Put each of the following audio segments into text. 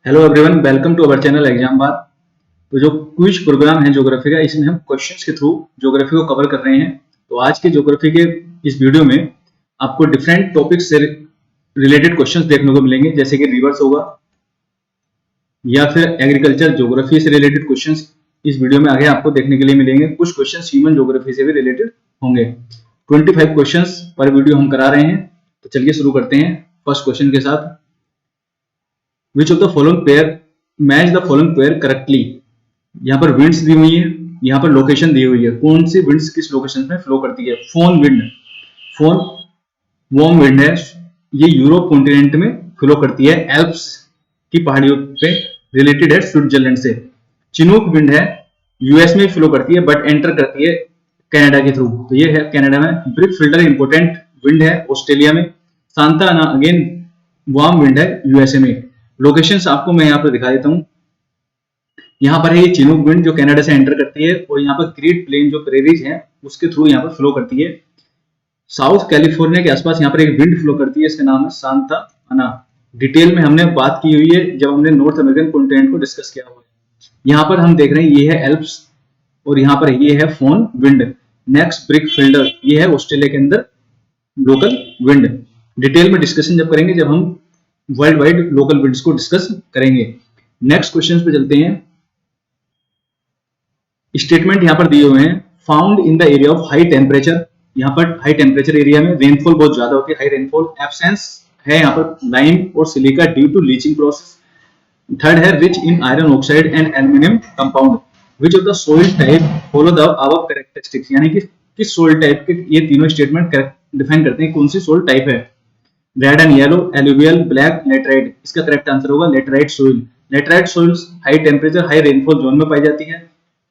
Hello everyone, welcome to our channel exam bar. तो जो quiz programme है geography का, इसमें हम क्वेश्चंस के थ्रू ज्योग्राफी को कवर कर रहे हैं। तो आज के ज्योग्राफी के इस वीडियो में आपको डिफरेंट टॉपिक्स से रिलेटेड क्वेश्चंस देखने को मिलेंगे, जैसे कि रिवर्स होगा या फिर एग्रीकल्चर ज्योग्राफी से रिलेटेड क्वेश्चंस इस वीडियो में आगे आपको देखने के लिए मिलेंगे। कुछ क्वेश्चंस ह्यूमन ज्योग्राफी से भी रिलेटेड होंगे। 25 क्वेश्चंस पर वीडियो हम करा रहे हैं। तो चलिए शुरू करते हैं फर्स्ट क्वेश्चन के साथ। Which of the following pair match the following pair correctly? यहाँ पर विंड्स दी हुई है, यहाँ पर लोकेशन दी हुई है। कौन सी विंड्स किस लोकेशन में फ्लो करती है? Phone wind, phone warm wind है, ये यूरोप कॉन्टिनेंट में फ्लो करती है, एल्प्स की पहाड़ियों पे रिलेटेड है स्विट्जरलैंड से। चिनूक विंड है, यूएस में फ्लो करती है बट एंटर करती है कनाडा के थ्रू, तो ये है कनाडा में। ब्रिक फिल्टर इंपोर्टेंट विंड है ऑस्ट्रेलिया में। सांता आना अगेन वार्म विंड है यूएसए में। लोकेशंस आपको मैं यहाँ पर दिखा देता हूँ। यहाँ पर है ये चिनूक विंड जो कनाडा से एंटर करती है, और यहाँ पर ग्रेट प्लेन जो प्रेरीज है उसके थ्रू यहाँ पर फ्लो करती है। साउथ कैलिफोर्निया के आसपास यहाँ पर एक विंड फ्लो करती है, इसका नाम है सांता आना। डिटेल में हमने बात की हुई है जब हमने नॉर्थ अमेरिकन कॉन्टिनेंट को डिस्कस किया हुआ है। यहाँ पर हम देख रहे हैं ये है एल्प्स, और यहाँ पर ये है phone wind. Next brick filter, ये है ऑस्ट्रेलिया के अंदर लोकल विंड। डिटेल में डिस्कशन जब करेंगे, जब हम वर्ल्ड वाइड लोकल विंड्स को डिस्कस करेंगे। नेक्स्ट क्वेश्चन पे चलते हैं। स्टेटमेंट यहां पर दिए हुए हैं। Found in the area of high temperature, यहाँ पर हाई टेम्परेचर एरिया में रेनफॉल बहुत ज्यादा होती है, हाई रेनफॉल। एब्सेंस है यहाँ पर लाइम और silica due to leaching process. Third है rich in iron oxide and aluminium compound. Which of the soil type follow the above characteristics, यानी कि किस सोइल टाइप के ये तीनों स्टेटमेंट डिफाइन करते हैं कौन सी सोइल टाइप है। Red and yellow, alluvial, black, laterite. इसका करेक्ट आंसर होगा laterite soil. Laterite soils high temperature high rainfall zone में पाई जाती है।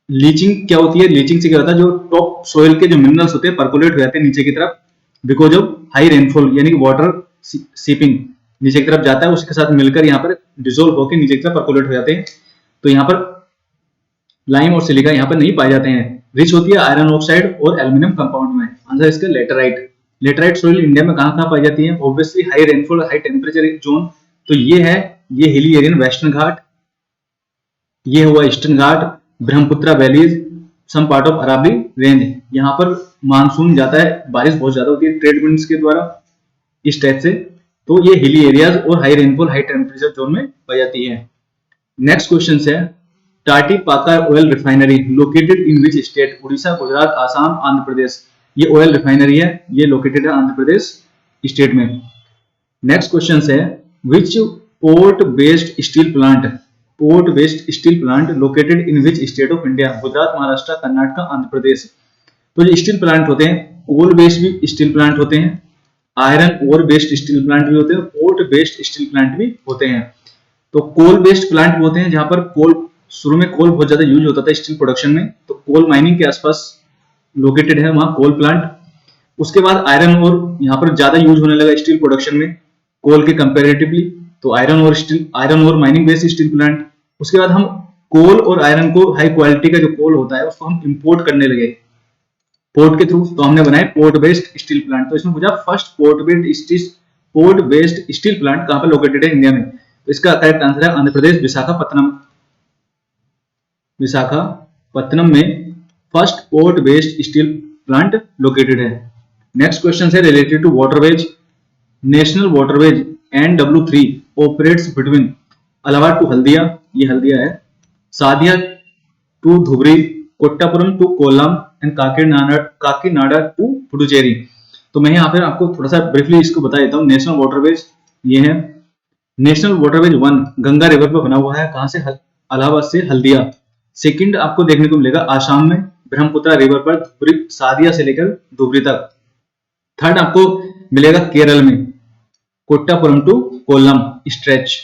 लीचिंग क्या होती है? लीचिंग से क्या होता है, जो टॉप सोइल के जो मिनरल्स होते हैं परकोलेट हो जाते हैं नीचे की तरफ, बिकॉज ऑफ हाई रेनफॉल, यानी कि वाटर सीपिंग नीचे की तरफ जाता है, उसके साथ मिलकर यहाँ पर डिसोल्व होकर नीचे की तरफ परकोलेट हो जाते हैं। तो यहाँ पर लाइम और सिलिका यहाँ पर नहीं पाए जाते हैं। रिच होती है आयरन ऑक्साइड और एल्यूमिनियम कंपाउंड में। आंसर इसका लेटराइट। लेटराइट सोइल इंडिया में कहां पाई जाती है? Obviously high rainfall high temperature zone, तो ये है, ये हिली एरियन वेस्टर्न घाट, ये हुआ eastern Ghat, Brahmaputra valleys, some part of Aravalli range. यहाँ पर मानसून जाता है, बारिश बहुत ज्यादा होती है ट्रेड विंड्स के द्वारा इस टाइप से। तो ये हिली एरियाज और high rainfall high temperature zone में पाई जाती है। नेक्स्ट क्वेश्चन है, Tatipaka oil refinery located in which state? Orissa, Gujarat, Assam, Andhra Pradesh. ये ऑयल रिफाइनरी है, ये लोकेटेड है आंध्र प्रदेश स्टेट में। नेक्स्ट क्वेश्चन है, which port based steel plant, port based steel plant located in which state of India? Gujarat, Maharashtra, Karnataka, Andhra Pradesh. तो जो स्टील प्लांट होते हैं, कोल बेस्ड भी स्टील प्लांट होते हैं, iron ore based steel plant भी होते हैं, पोर्ट बेस्ड स्टील प्लांट भी होते हैं। तो कोल बेस्ड प्लांट होते हैं जहां पर कोल, शुरू में कोल बहुत ज्यादा यूज होता था स्टील प्रोडक्शन में, तो कोल माइनिंग के आसपास लोकेटेड है वहां कोल प्लांट। उसके बाद आयरन और यहाँ पर ज्यादा यूज होने लगा स्टील प्रोडक्शन में कोल के कंपैरेटिवली, तो आयरन और स्टील, आयरन और माइनिंग बेस्ड स्टील प्लांट। उसके बाद हम कोल और आयरन को, हाई क्वालिटी का जो कोल होता है उसको हम इंपोर्ट करने लगे पोर्ट के थ्रू, तो हमने बनाए पोर्ट बेस्ड स्टील प्लांट। तो इसमें पूछा first port based steel plant कहां पर लोकेटेड है इंडिया में? तो इसका करेक्ट आंसर है आंध्र प्रदेश, विशाखापत्तनम। विशाखापत्तनम में first port based steel plant located है। नेक्स्ट क्वेश्चन है related to waterways. National waterways NW3 operates between अलावा टू हल्दिया, ये हल्दिया है, Sadiya to Dhubri, Kottapuram to Kollam and Kakinada to Puducherry. तो मैं यहाँ पे आपको थोड़ा सा ब्रीफली इसको बता देता हूँ। नेशनल वाटरवेज ये है, नेशनल वाटरवेज 1 गंगा रिवर पर बना हुआ है, कहां से? इलाहाबाद से हल्दिया। सेकंड आपको देखने को मिलेगा आसाम में ब्रह्मपुत्रा रिवर पर सादिया से लेकर धुबरी तक। थर्ड आपको मिलेगा केरल में कोट्टापुरम टू कोल्लम स्ट्रेच,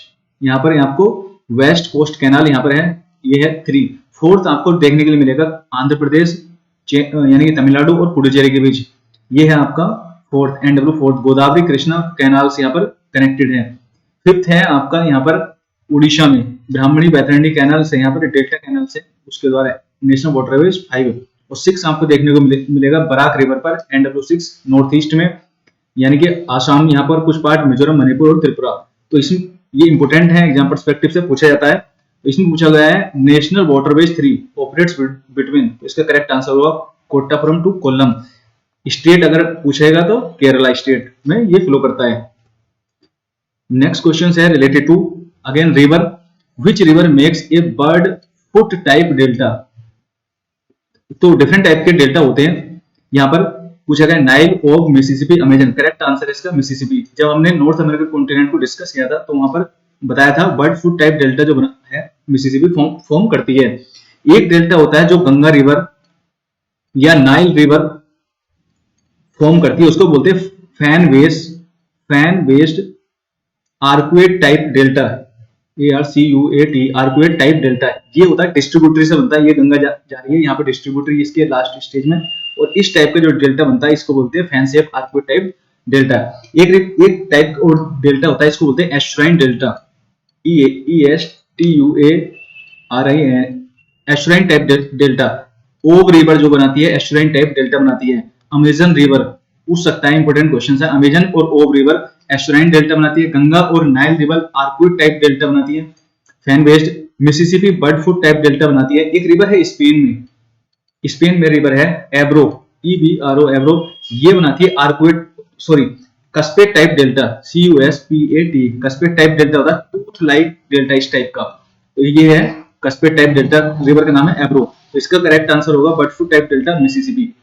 यहाँ पर आपको वेस्ट कोस्ट कैनाल यहाँ पर है, ये है 3। फोर्थ आपको देखने के लिए मिलेगा आंध्र प्रदेश यानी कि तमिलनाडु और पुडुचेरी के बीच, ये है आपका fourth NW4 Godavari Krishna canal से यहाँ पर कनेक्टेड है। फिफ्थ है आपका यहाँ पर उड़ीसा में ब्राह्मणी बैतरणी कैनाल से, यहाँ पर डेल्टा कैनाल से, उसके द्वारा नेशनल वाटरवेज 5। और 6 आपको देखने को मिलेगा बराक रिवर पर NW6 नॉर्थ ईस्ट में, यानी कि आसाम, यहाँ पर कुछ पार्ट मिजोरम, मणिपुर और त्रिपुरा। तो इसमें ये इंपोर्टेंट है, एग्जाम पर्सपेक्टिव से पूछा जाता है। इसमें पूछा गया है नेशनल वाटरवेज 3 ऑपरेट्स बिटवीन, इसका करेक्ट आंसर होगा कोट्टापुरम टू कोल्लम। स्टेट अगर पूछेगा तो केरला स्टेट में ये फ्लो करता है। नेक्स्ट क्वेश्चन है related to again river, which river makes a bird foot type delta. तो डिफरेंट टाइप के डेल्टा होते हैं, यहाँ पर पूछा गया नाइल, ओग, मिसिसिपी, अमेजन। करेक्ट आंसर है इसका मिसिसिपी। जब हमने नॉर्थ अमेरिकन कॉन्टिनेंट को डिस्कस किया था तो वहां पर बताया था बर्ड फुट टाइप डेल्टा जो बना है मिसिसिपी फॉर्म करती है। एक डेल्टा होता है जो गंगा रिवर या नाइल रिवर फॉर्म करती है, उसको बोलते हैं fan based arcuate type delta, ARCUAT arcuate type delta. ये होता है डिस्ट्रीब्यूटरी से बनता है, ये गंगा जा रही है यहाँ पे डिस्ट्रीब्यूटरी इसके लास्ट स्टेज में, और इस टाइप का जो डेल्टा बनता है इसको बोलते हैं fan shape arcuate type delta. एक टाइप और डेल्टा होता है, इसको बोलते हैं एस्ट्राइन डेल्टा, ESTUARIN एस्ट्राइन टाइप डेल्टा। ओग रिवर जो बनाती है एस्ट्राइन टाइप डेल्टा बनाती है। अमेजन रिवर पूछ सकता है, इंपोर्टेंट क्वेश्चन है। अमेजन और ओग रिवर एस्ट्राइन डेल्टा बनाती है। गंगा और Nile river arcuate type delta बनाती है, fan based. Mississippi bird foot type delta बनाती है। एक रिवर है स्पेन में रिवर है एब्रो, EBRO एब्रो, ये बनाती है arcuate cuspid type delta, CUSPAT cuspid type delta होता है टूथ लाइक डेल्टा इस टाइप का। तो ये है कस्पेट टाइप डेल्टा, रिवर का नाम है एब्रो। तो इसका करेक्ट आंसर होगा bird foot type delta Mississippi.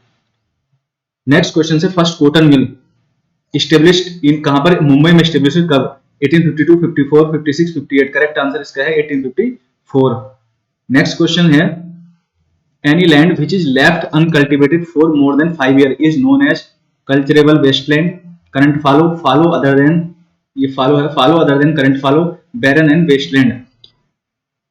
Next question है first cotton mill established in, कहां पर? मुंबई में इस्टेब्लिश कब? 1852, 54, 56, 58। करेक्ट आंसर इसका है 1854। नेक्स्ट क्वेश्चन है any land which is left uncultivated for more than 5 year is known as culturable wasteland, current fallow other than, ये fallow है, fallow other than current fallow, barren and wasteland.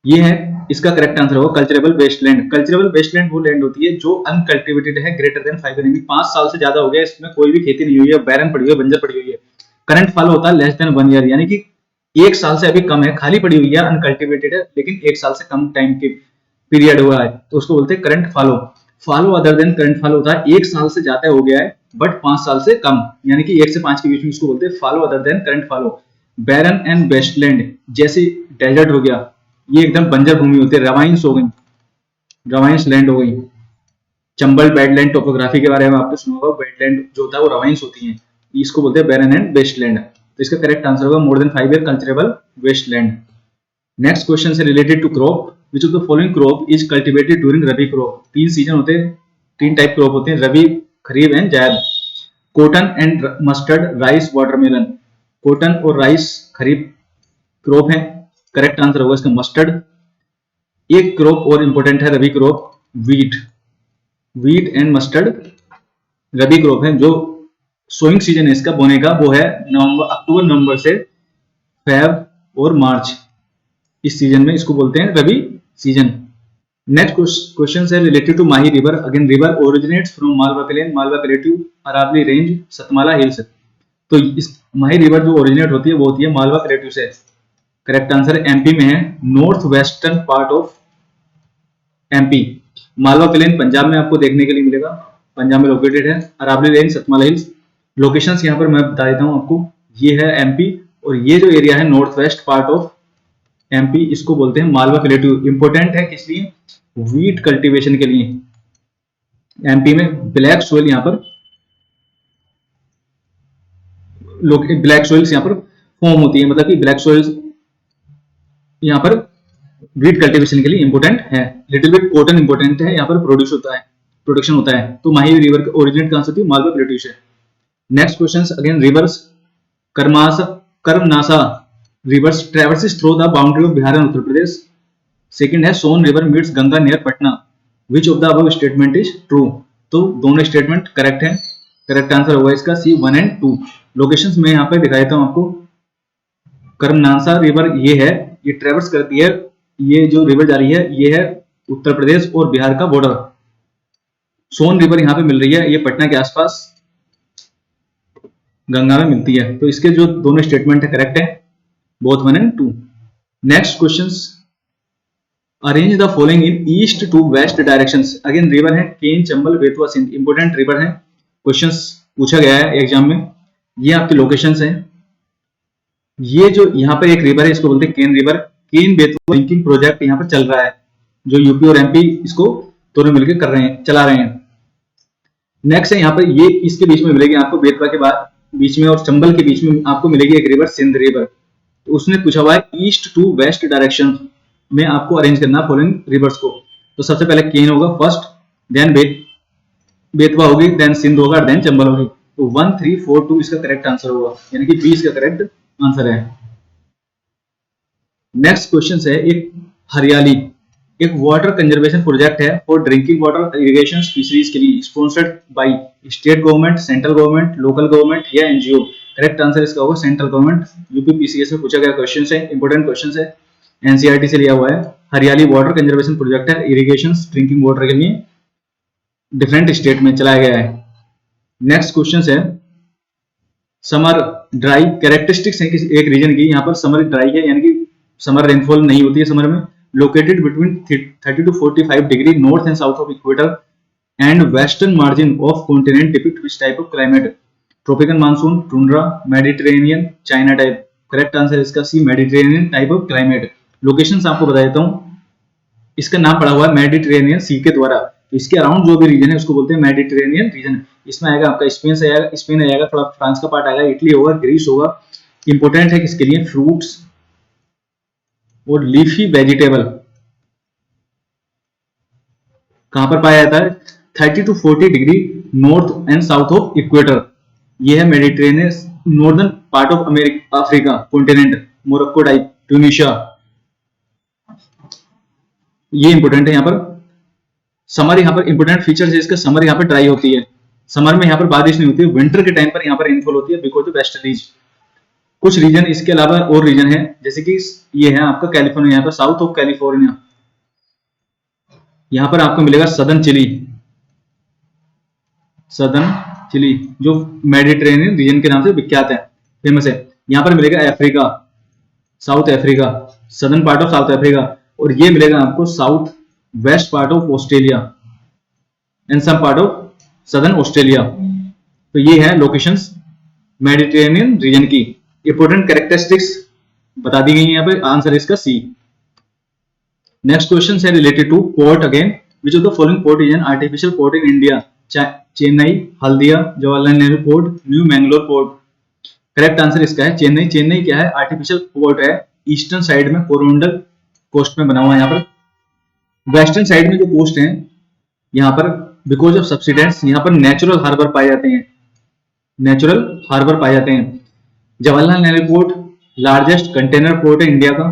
ये है इसका correct answer होगा culturable wasteland. Culturable wasteland वो land होती है जो अनकल्टिवेटेड है, ग्रेटर देन 5 ईयर, 5 साल से ज्यादा हो गया, इसमें कोई भी खेती नहीं हुई है, बैरन पड़ी हुई है, बंजर पड़ी हुई है। करंट फॉलो होता है लेस देन 1 ईयर, यानी कि 1 साल से अभी कम है, खाली पड़ी हुई है, अनकल्टिवेटेड है, लेकिन 1 साल से कम टाइम के पीरियड हुआ है, तो उसको बोलते हैं current follow. Follow other than current follow होता है 1 साल से ज्यादा हो गया है बट 5 साल से कम, यानी कि 1 से 5 के बीच में, इसको बोलते हैं fallow other than current fallow. Barren and wasteland जैसे डेजर्ट हो गया, ये एकदम बंजर भूमि होती है, रवाइंस हो गई, रवाइंस लैंड हो गई। चंबल बेडलैंड टोपोग्राफी के बारे में आपने सुना होगा, बेडलैंड जो होता है वो रवाइंस होती है, इसको बोलते हैं बैरन एंड वेस्टलैंड। तो इसका करेक्ट आंसर होगा more than 5 year culturable wasteland. Next question से related to crop, which of the following crop is cultivated during rabi crop. 3 season होते हैं, 3 टाइप क्रॉप होते हैं, rabi, kharif and zaid. Cotton and mustard, rice, watermelon. Cotton और rice kharif crop है, correct answer होगा इसका mustard. एक क्रॉप और इंपॉर्टेंट है rabi crop, wheat and mustard rabi crop है। जो सोइंग सीजन है इसका बोने का वो है अक्टूबर नवंबर से फेब और मार्च, इस सीजन में इसको बोलते हैं रबी सीजन। नेक्स्ट क्वेश्चन है related to Mahi river, again river originates from Malwa plain, Malwa plateau, Aravalli range, Satmala hills. तो इस माही रिवर जो ओरिजिनेट होती है वो होती है मालवा प्लेट्यू से। करेक्ट आंसर एमपी में है, north western part of MP. Malwa plain Punjab में आपको देखने के लिए मिलेगा, पंजाब में लोकेटेड है। Aravalli range, Satmala hills, locations यहाँ पर मैं बता देता हूँ आपको, ये है एमपी, और ये जो एरिया है north west part of MP, इसको बोलते हैं मालवा प्लेट्यू। इंपॉर्टेंट है किस लिए? वीट कल्टीवेशन के लिए। एमपी में ब्लैक सोइल यहाँ पर ब्लैक सोइल्स यहाँ पर फॉर्म होती है, मतलब कि ब्लैक सोइल्स यहाँ पर वीट कल्टीवेशन के लिए इंपॉर्टेंट है। लिटिल बिट कॉटन इंपॉर्टेंट है, यहाँ पर प्रोडक्शन होता है। तो माही रिवर का ओरिजिनेट कहां से होती है? मालवा प्लेट्यू से। Next question again rivers, Karmanasa rivers traverses through the boundary of Bihar and Uttar Pradesh. Second है Son river meets Ganga near Patna, which of the above statement is true. तो दोनों स्टेटमेंट करेक्ट है, करेक्ट आंसर होगा इसका C1 एंड 2। लोकेशंस में यहाँ पे दिखा देता हूँ आपको। कर्मनासा रिवर ये है, ये ट्रेवर्स करती है, ये जो रिवर जा रही है ये है उत्तर प्रदेश और बिहार का बॉर्डर। सोन रिवर यहाँ पे मिल रही है, ये पटना के आसपास गंगा में मिलती है। तो इसके जो दोनों स्टेटमेंट है करेक्ट है, both 1 and 2। Next questions, arrange the following in east to west directions. Again river है केन, चंबल, बेतवा, सिंध, इंपोर्टेंट रिवर है, क्वेश्चंस पूछा गया है एग्जाम में। ये आपके लोकेशंस हैं। ये जो यहाँ पर एक रिवर है इसको बोलते हैं केन river. Ken Betwa drinking project यहाँ पर चल रहा है, जो यूपी और एमपी इसको दोनों मिलकर कर रहे हैं, चला रहे हैं। नेक्स्ट है यहाँ पर ये इसके बीच में मिलेगी आपको, बेतवा के बाद बीच में और चंबल के बीच में आपको मिलेगी एक रिवर सिंध रिवर। तो उसने पूछा हुआ है ईस्ट टू वेस्ट डायरेक्शन में आपको अरेंज करना फॉलोइंग रिवर्स को। तो सबसे पहले केन होगा फर्स्ट, देन बेतवा होगी, देन सिंध होगा, देन चंबल होगी। तो 1 3 4 2 इसका करेक्ट आंसर होगा, यानी कि 20 का करेक्ट आंसर है। नेक्स्ट क्वेश्चन है एक हरियाली, एक वाटर कंजर्वेशन प्रोजेक्ट है for drinking water irrigation fisheries के लिए, sponsored by state government, central government, local government या एनजीओ। करेक्ट आंसर इसका होगा सेंट्रल गवर्नमेंट। यूपीपीसीएस में पूछा गया क्वेश्चन है, इंपोर्टेंट क्वेश्चन है, एनसीईआरटी से लिया हुआ है। हरियाली वाटर कंजर्वेशन प्रोजेक्ट है इरिगेशन ड्रिंकिंग वाटर के लिए, डिफरेंट स्टेट में चलाया गया है। नेक्स्ट क्वेश्चन है समर ड्राई, कैरेक्टरिस्टिक्स है एक रीजन की, यहाँ पर समर ड्राई है यानी कि समर रेनफॉल नहीं होती है समर में। Located between 30 to 45 degree north and south of equator and western margin of continent depict which type of climate, tropical monsoon, tundra, Mediterranean, China type. Correct answer इसका C, Mediterranean type of climate. Locations आपको बता देता हूँ, इसका नाम पड़ा हुआ है मेडिटेरेनियन सी के द्वारा। तो इसके अराउंड जो भी रीजन है उसको बोलते हैं मेडिटेरेनियन रीजन। इसमें आएगा आपका स्पेन आएगा, थोड़ा फ्रांस का पार्ट आएगा, इटली होगा, ग्रीस होगा। इंपोर्टेंट है किसके लिए, फ्रूट्स और लीफी वेजिटेबल। कहां पर पाया जाता है, 30 to 40 degree north and south of equator. ये है Mediterranean northern part of America, Africa continent, Morocco type, Tunisia. ये इंपोर्टेंट है यहाँ पर। समर यहाँ पर इंपोर्टेंट फीचर है इसका, समर यहाँ पर ड्राई होती है, समर में यहाँ पर बारिश नहीं होती है, विंटर के टाइम पर यहाँ पर रेनफॉल होती है बिकॉज ऑफ वेस्टर्लीज। कुछ रीजन इसके अलावा और रीजन है, जैसे कि ये है आपका कैलिफोर्निया, यहाँ पर साउथ ऑफ कैलिफोर्निया, यहाँ पर आपको मिलेगा सदर्न चिली, सदर्न चिली जो मेडिटेरेनियन रीजन के नाम से विख्यात है, फेमस है। यहाँ पर मिलेगा Africa, South Africa, southern part of South Africa. और ये मिलेगा आपको south west part of Australia and some part of southern Australia. तो ये है लोकेशंस मेडिटेरेनियन रीजन की। इंपोर्टेंट कैरेक्टरिस्टिक्स बता दी गई है यहाँ पे, आंसर इसका सी। नेक्स्ट क्वेश्चन है related to port again, which of the following port is an artificial port in India, Chennai, Haldia, Jawaharlal Nehru port, new Mangalore port. Correct answer इसका है चेन्नई। चेन्नई क्या है, आर्टिफिशियल पोर्ट है, ईस्टर्न साइड में कोरोमंडल कोस्ट में बना हुआ है। यहाँ पर वेस्टर्न साइड में जो कोस्ट है यहाँ पर बिकॉज ऑफ सब्सिडेंट्स यहाँ पर नेचुरल हार्बर पाए जाते हैं, नेचुरल हार्बर पाए जाते हैं। Jawaharlal Nehru port largest container port है इंडिया का।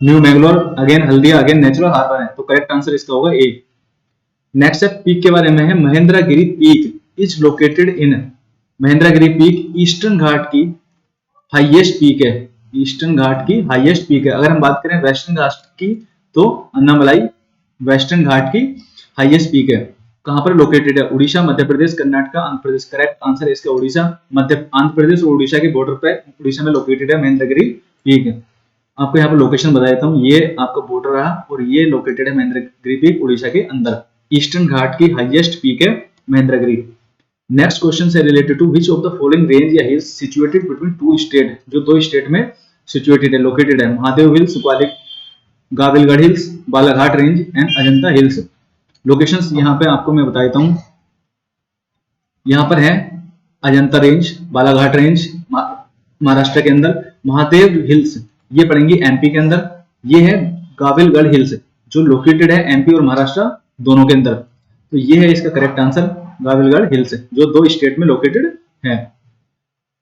New Mangalore again Haldia again natural harbour है, तो करेक्ट आंसर इसका होगा ए। नेक्स्ट है पीक के बारे में है, Mahendragiri peak is located in, Mahendragiri peak eastern Ghat की हाईएस्ट पीक है, ईस्टर्न घाट की हाईएस्ट पीक है। अगर हम बात करें वेस्टर्न घाट की तो अन्नामलाई वेस्टर्न घाट की हाईएस्ट पीक है। कहां पर लोकेटेड है, उड़ीसा, मध्य प्रदेश, कर्नाटक, आंध्र प्रदेश। करेक्ट आंसर है इसका उड़ीसा, आंध्र प्रदेश और उड़ीसा के बॉर्डर पे उड़ीसा में लोकेटेड है महेंद्रगिरी पीक। आपको यहाँ पर लोकेशन बता देता हूँ, ये आपका बॉर्डर रहा और ये लोकेटेड है महेंद्रगिरी पीक उड़ीसा के अंदर। ईस्टर्न घाट की हाईएस्ट पीक है महेंद्रगिरी। नेक्स्ट क्वेश्चन है related to which of the following range या hills situated between two state, जो दो स्टेट में सिचुएटेड है, लोकेटेड है, Mahadeo hills, Gawilgarh hills, Balaghat range and Ajanta hills. Locations यहाँ पे आपको मैं बता देता हूँ, यहाँ पर है अजंता रेंज, बालाघाट रेंज महाराष्ट्र के अंदर, महादेव हिल्स ये पड़ेंगी एमपी के अंदर, ये है गाविलगढ़ हिल्स जो लोकेटेड है एमपी और महाराष्ट्र दोनों के अंदर। तो ये है इसका करेक्ट आंसर, गाविलगढ़ हिल्स जो दो स्टेट में लोकेटेड है।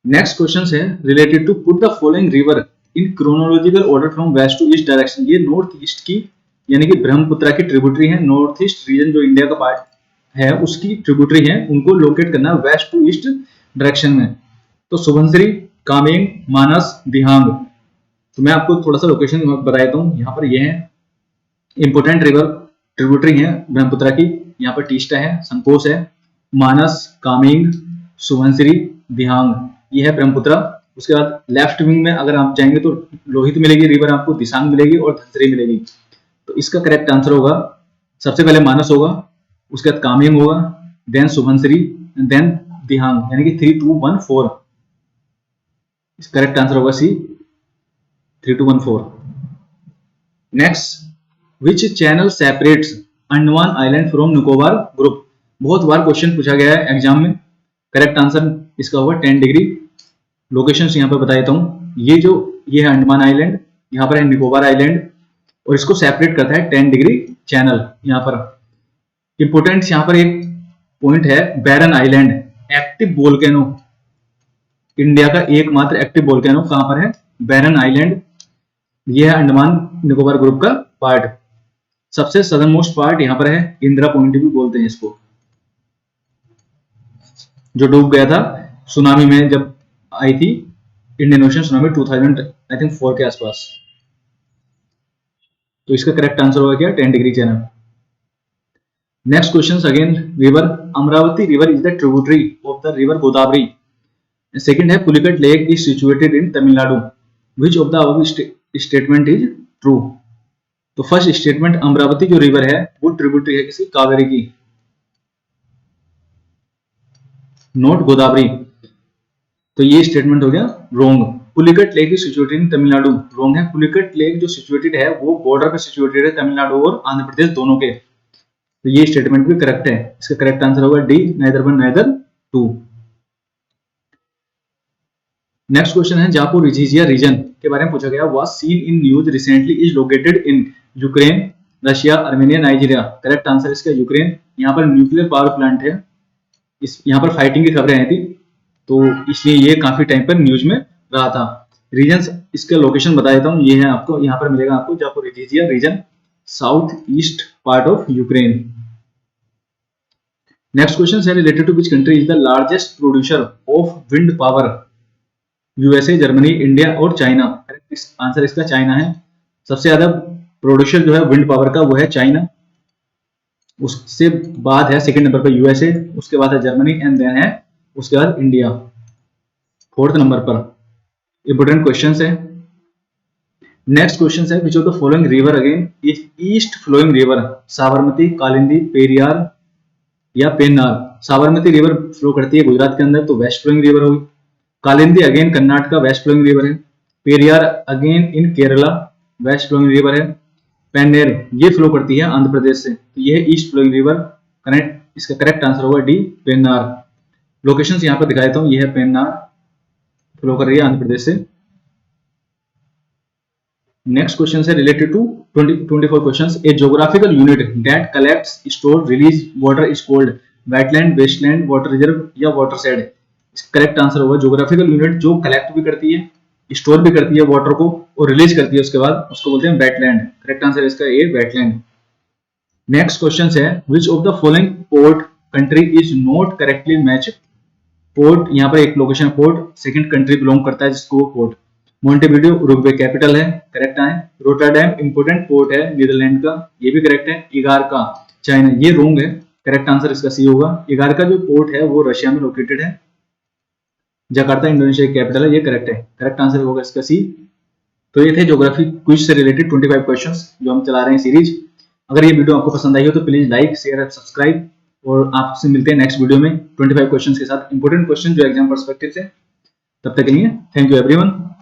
नेक्स्ट क्वेश्चन है related to put the following river in chronological order from west to east direction. ये नॉर्थ ईस्ट की यानी कि ब्रह्मपुत्र की ट्रिब्यूटरी है, नॉर्थ ईस्ट रीजन जो इंडिया का पार्ट है उसकी ट्रिब्यूटरी है, उनको लोकेट करना है वेस्ट टू ईस्ट डायरेक्शन में। तो सुबनसिरी, कामेंग, मानस, दिहांग। तो मैं आपको थोड़ा सा लोकेशन बता देता हूँ, यहाँ पर ये है इंपोर्टेंट रिवर ट्रिब्यूटरी है ब्रह्मपुत्र की, यहाँ पर टीस्टा है, संकोस है, मानस, कामेंग, सुबनसिरी, दिहांग, ये है ब्रह्मपुत्र। उसके बाद लेफ्ट विंग में अगर आप जाएंगे तो लोहित मिलेगी रिवर आपको, दिसांग मिलेगी और धनसरी मिलेगी। तो इसका करेक्ट आंसर होगा सबसे पहले मानस होगा, उसके बाद कामेंग होगा, देन सुबनसिरी, देन दिहांग, यानी कि 3 2 1 4। करेक्ट आंसर होगा सी 3214। Next, which channel separates Andaman island from Nicobar group. बहुत बार क्वेश्चन पूछा गया है एग्जाम में। करेक्ट आंसर इसका होगा 10 डिग्री। लोकेशंस यहाँ पर बता देता हूँ। ये है अंडमान आइलैंड, यहाँ पर है निकोबार आइलैंड, और इसको सेपरेट करता है 10 डिग्री चैनल। यहाँ पर इंपोर्टेंट यहाँ पर एक पॉइंट है, बैरन आइलैंड एक्टिव वोल्केनो, इंडिया का एकमात्र एक्टिव वोल्केनो कहां पर है, बैरन आइलैंड। यह है अंडमान निकोबार ग्रुप का पार्ट। सबसे सदर्न मोस्ट पार्ट यहाँ पर है, इंदिरा पॉइंट भी बोलते हैं इसको, जो डूब गया था सुनामी में जब आई थी इंडियन ओशन सुनामी 2004 के आसपास। तो इसका करेक्ट आंसर होगा क्या, 10 degree channel. Next question again river, Amaravati river is the tributary of the river Godavari. Second है Pulicat lake is situated in Tamil Nadu, which of the above statement is true. तो फर्स्ट स्टेटमेंट, अमरावती जो river है वो ट्रिब्यूटरी है किसी, कावेरी की, नॉट गोदावरी। तो ये स्टेटमेंट हो गया wrong. Pulicat lake is situated in Tamil Nadu, wrong है। पुलिकट लेक जो सिचुएटेड है वो बॉर्डर पे सिचुएटेड है तमिलनाडु और आंध्र प्रदेश दोनों के। तो ये स्टेटमेंट भी करेक्ट है। इसका करेक्ट आंसर होगा D, neither 1 neither 2। Next question है, जापुर रिजिजिया रीजन के बारे में पूछा गया, was seen in news recently is located in Ukraine, Russia, Armenia, Nigeria. Correct answer इसका यूक्रेन। यहाँ पर न्यूक्लियर पावर प्लांट है, यहाँ पर फाइटिंग की खबरें आई थी, तो इसलिए ये काफी टाइम पर न्यूज में रहा था। रीजन इसका लोकेशन बता देता हूँ, ये है आपको यहाँ पर मिलेगा आपको Zaporizhzhia region, south east part of Ukraine. Next question है, related to which country is the largest producer of wind power, USA, Germany, India और चाइना। करेक्ट आंसर इसका चाइना है। सबसे ज्यादा प्रोड्यूसर जो है विंड पावर का वो है चाइना, उससे बाद है सेकंड नंबर पर यूएसए, उसके बाद है जर्मनी एंड देन है उसके बाद इंडिया फोर्थ नंबर पर। इंपोर्टेंट क्वेश्चन है। नेक्स्ट क्वेश्चन है, which of the following river again is east flowing river, Sabarmati, Kalindi, Periyar या पेन्नार। साबरमती रिवर फ्लो करती है गुजरात के अंदर, तो वेस्ट फ्लोइंग रिवर होगी। Kalindi again Karnataka, west flowing river है। Periyar again in Kerala, west flowing river है। पेन्नेर ये फ्लो करती है आंध्र प्रदेश से, तो ये है ईस्ट फ्लोइंग रिवर। करेक्ट, इसका करेक्ट आंसर होगा डी, पेन्नार। लोकेशंस यहाँ पर दिखा देता हूँ, ये है पेन्नार, फ्लो कर रही है आंध्र प्रदेश से। नेक्स्ट क्वेश्चन है related to 24 questions. A geographical unit that collects, store, release water is called wetland, wasteland, water reserve या वाटरशेड। करेक्ट आंसर होगा ज्योग्राफिकल यूनिट जो कलेक्ट भी करती है, स्टोर भी करती है वाटर को और रिलीज करती है उसके बाद, उसको बोलते हैं वेटलैंड। करेक्ट आंसर इसका ए, वेटलैंड। नेक्स्ट क्वेश्चन है, which of the following port country is not correctly match. Port यहाँ पर एक location port, second country belong करता है जिसको पोर्ट। मोंटेविडियो उरुग्वे कैपिटल है, करेक्ट है। रोटरडैम इंपोर्टेंट पोर्ट है नीदरलैंड का, ये भी करेक्ट है। इगारका चाइना, ये रॉन्ग है। करेक्ट आंसर इसका सी होगा। इगारका जो पोर्ट है वो रशिया में लोकेटेड है। जकार्ता इंडोनेशिया की कैपिटल है, ये करेक्ट है। करेक्ट आंसर होगा इसका सी। तो ये थे ज्योग्राफी क्विज से रिलेटेड 25 क्वेश्चंस जो हम चला रहे हैं सीरीज। अगर ये वीडियो आपको पसंद आई हो तो प्लीज लाइक, शेयर और सब्सक्राइब, और आपसे मिलते हैं नेक्स्ट वीडियो में 25 क्वेश्चंस के साथ, इंपोर्टेंट क्वेश्चन जो एग्जाम पर्सपेक्टिव से। तब तक के लिए थैंक यू एवरीवन।